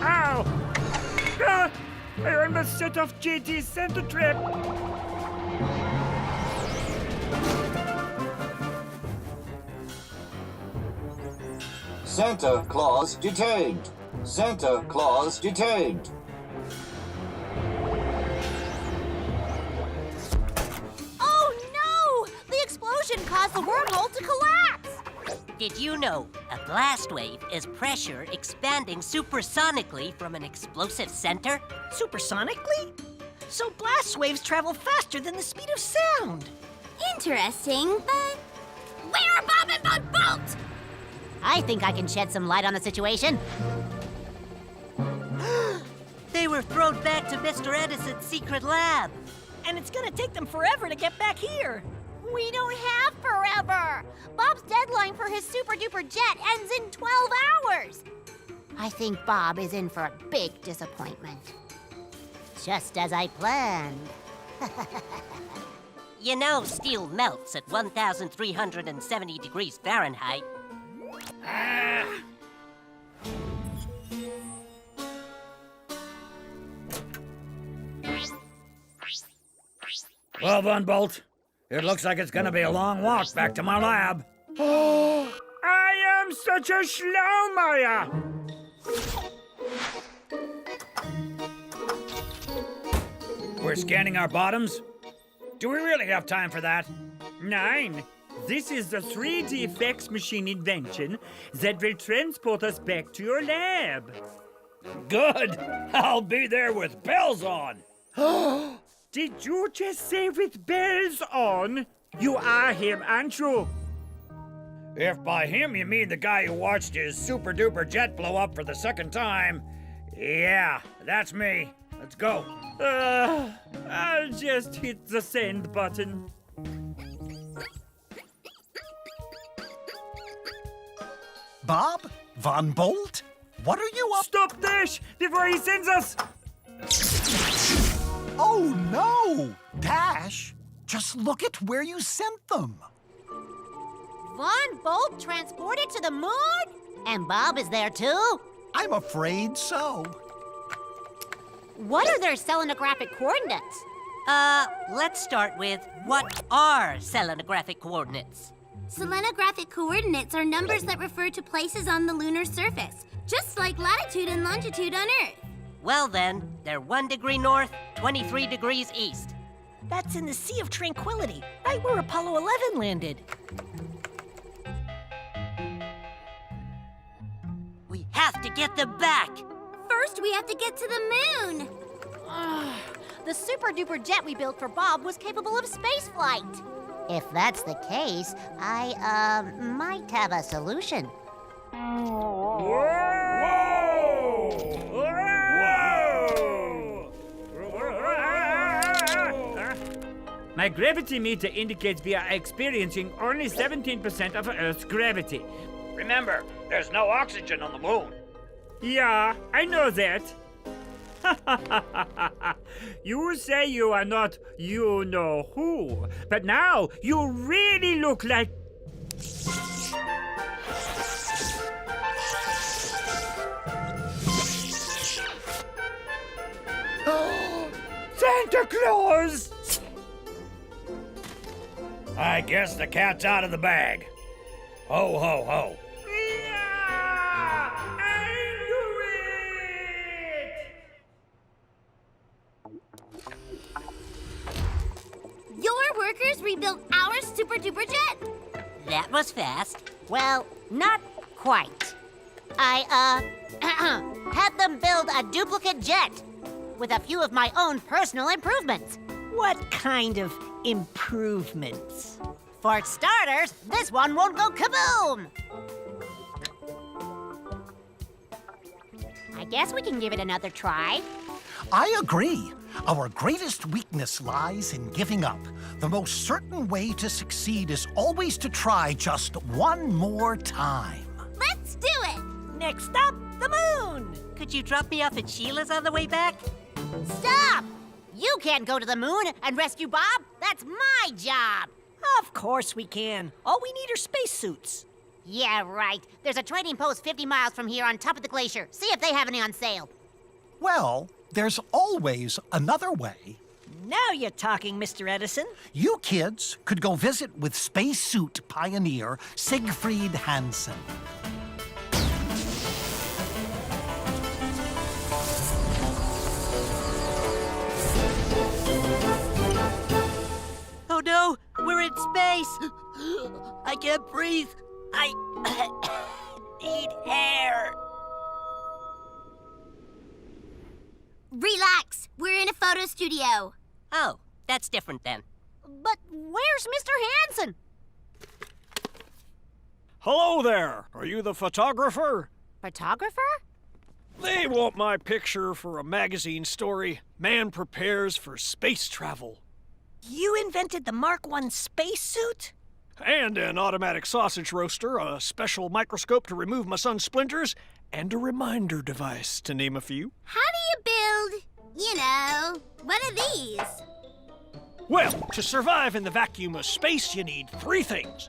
Ow! Ah, I almost set off JT's Santa trap. Santa Claus detained. Santa Claus detained. Oh no! The explosion caused the wormhole to collapse! Did you know a blast wave is pressure expanding supersonically from an explosive center? Supersonically? So blast waves travel faster than the speed of sound. Interesting, but where are Bob and Bud Bolt? I think I can shed some light on the situation. They were thrown back to Mr. Edison's secret lab. And it's gonna take them forever to get back here. We don't have forever. Bob's deadline for his super-duper jet ends in 12 hours. I think Bob is in for a big disappointment. Just as I planned. You know steel melts at 1,370 degrees Fahrenheit. Well, Von Bolt, it looks like it's gonna be a long walk back to my lab. Oh, I am such a Schlaumeier! We're scanning our bottoms? Do we really have time for that? Nine. This is the 3D fax machine invention that will transport us back to your lab. Good. I'll be there with bells on. Did you just say with bells on? You are him, aren't you? If by him you mean the guy who watched his super-duper jet blow up for the second time, yeah, that's me. Let's go. I'll just hit the send button. Bob? Von Bolt? What are you up? Stop Dash before he sends us! Oh, no! Dash, just look at where you sent them. Von Bolt transported to the moon? And Bob is there too? I'm afraid so. What are their selenographic coordinates? Let's start with what are selenographic coordinates? Selenographic coordinates are numbers that refer to places on the lunar surface, just like latitude and longitude on Earth. Well then, they're 1 degree north, 23 degrees east. That's in the Sea of Tranquility, right where Apollo 11 landed. We have to get them back. First, we have to get to the moon. The super-duper jet we built for Bob was capable of spaceflight. If that's the case, I, might have a solution. My gravity meter indicates we are experiencing only 17% of Earth's gravity. Remember, there's no oxygen on the moon. Yeah, I know that. You say you are not you-know-who, but now you really look like... Santa Claus! I guess the cat's out of the bag. Ho, ho, ho. Yeah! I knew it! Your workers rebuilt our super-duper jet? That was fast. Well, not quite. I, had them build a duplicate jet with a few of my own personal improvements. What kind of improvements? For starters, this one won't go kaboom! I guess we can give it another try. I agree. Our greatest weakness lies in giving up. The most certain way to succeed is always to try just one more time. Let's do it! Next up, the moon! Could you drop me off at Sheila's on the way back? Stop! You can't go to the moon and rescue Bob. That's my job. Of course we can. All we need are spacesuits. Yeah, right. There's a trading post 50 miles from here on top of the glacier. See if they have any on sale. Well, there's always another way. Now you're talking, Mr. Edison. You kids could go visit with spacesuit pioneer Siegfried Hansen. Oh no, we're in space. I can't breathe. I need air. Relax. We're in a photo studio. Oh, that's different then. But where's Mr. Hansen? Hello there. Are you the photographer? Photographer? They want my picture for a magazine story. Man prepares for space travel. You invented the Mark I spacesuit? And an automatic sausage roaster, a special microscope to remove my son's splinters, and a reminder device, to name a few. How do you build, one of these? Well, to survive in the vacuum of space, you need 3 things.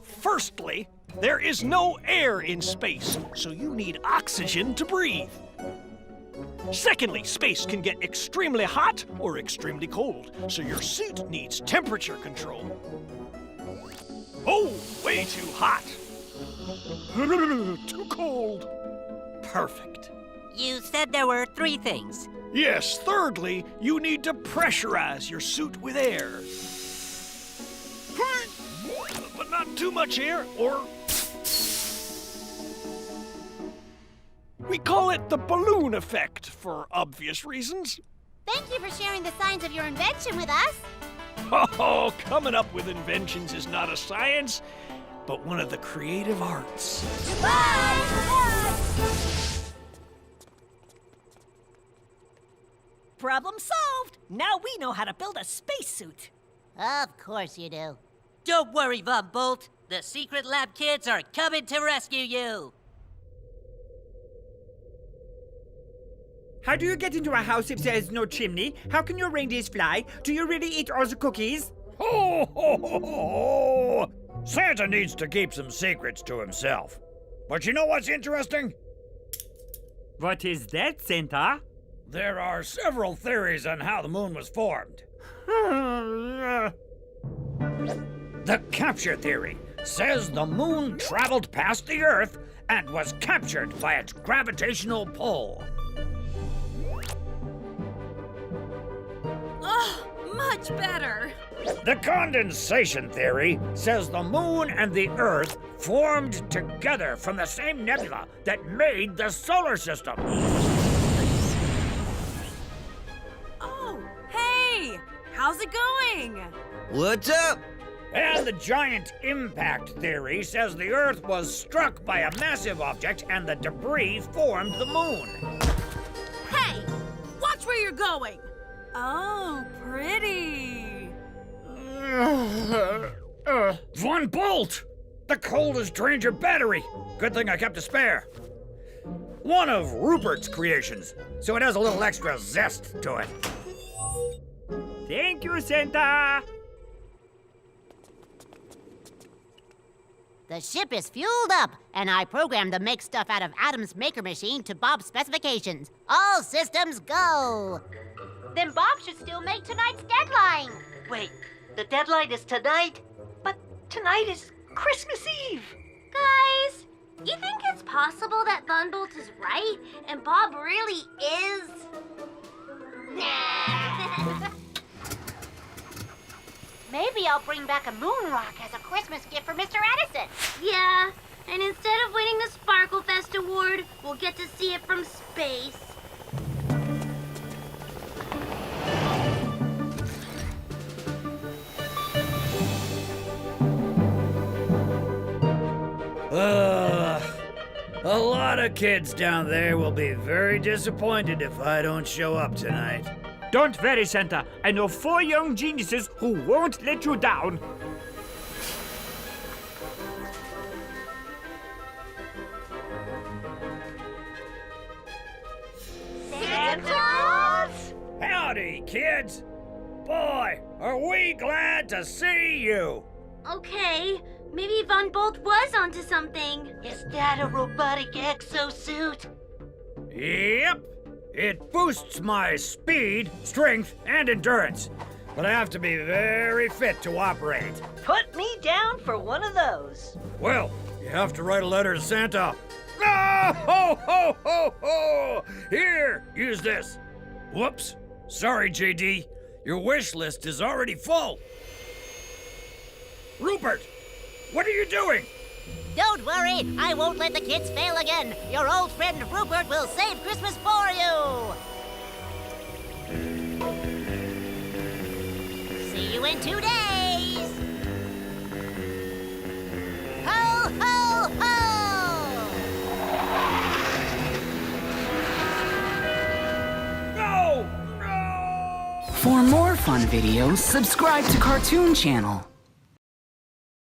Firstly, there is no air in space, so you need oxygen to breathe. Secondly, space can get extremely hot or extremely cold, so your suit needs temperature control. Oh, way too hot. Too cold. Perfect. You said there were 3 things. Yes, thirdly, you need to pressurize your suit with air. But not too much air, or... We call it the balloon effect, for obvious reasons. Thank you for sharing the signs of your invention with us. Oh, coming up with inventions is not a science, but one of the creative arts. Problem solved. Now we know how to build a spacesuit. Of course you do. Don't worry, Von Bolt. The secret lab kids are coming to rescue you. How do you get into a house if there's no chimney? How can your reindeers fly? Do you really eat all the cookies? Ho, ho, ho, ho! Santa needs to keep some secrets to himself. But you know what's interesting? What is that, Santa? There are several theories on how the moon was formed. The capture theory says the moon traveled past the Earth and was captured by its gravitational pull. Much better. The condensation theory says the moon and the Earth formed together from the same nebula that made the solar system. Oh, hey! How's it going? What's up? And the giant impact theory says the Earth was struck by a massive object and the debris formed the moon. Hey! Watch where you're going! Oh, pretty. Von Bolt! The coldest drained your battery. Good thing I kept a spare. One of Rupert's creations, so it has a little extra zest to it. Thank you, Santa. The ship is fueled up, and I programmed the make stuff out of Adam's maker machine to Bob's specifications. All systems go. Then Bob should still make tonight's deadline. Wait, the deadline is tonight? But tonight is Christmas Eve. Guys, you think it's possible that Von Bolt is right and Bob really is? Maybe I'll bring back a moon rock as a Christmas gift for Mr. Edison. Yeah, and instead of winning the Sparkle Fest award, we'll get to see it from space. A lot of kids down there will be very disappointed if I don't show up tonight. Don't worry, Santa. I know 4 young geniuses who won't let you down. Santa Claus? Howdy, kids! boy, are we glad to see you. Okay, maybe Von Bolt was onto something. Is that a robotic exosuit? Yep. It boosts my speed, strength, and endurance. But I have to be very fit to operate. Put me down for one of those. Well, you have to write a letter to Santa. Oh, ho, ho, ho, ho! Here, use this. Whoops. Sorry, JD. Your wish list is already full. Rupert, what are you doing? Don't worry, I won't let the kids fail again. Your old friend Rupert will save Christmas for you. See you in 2 days. Ho, ho, ho! No! No! For more fun videos, subscribe to Cartoon Channel.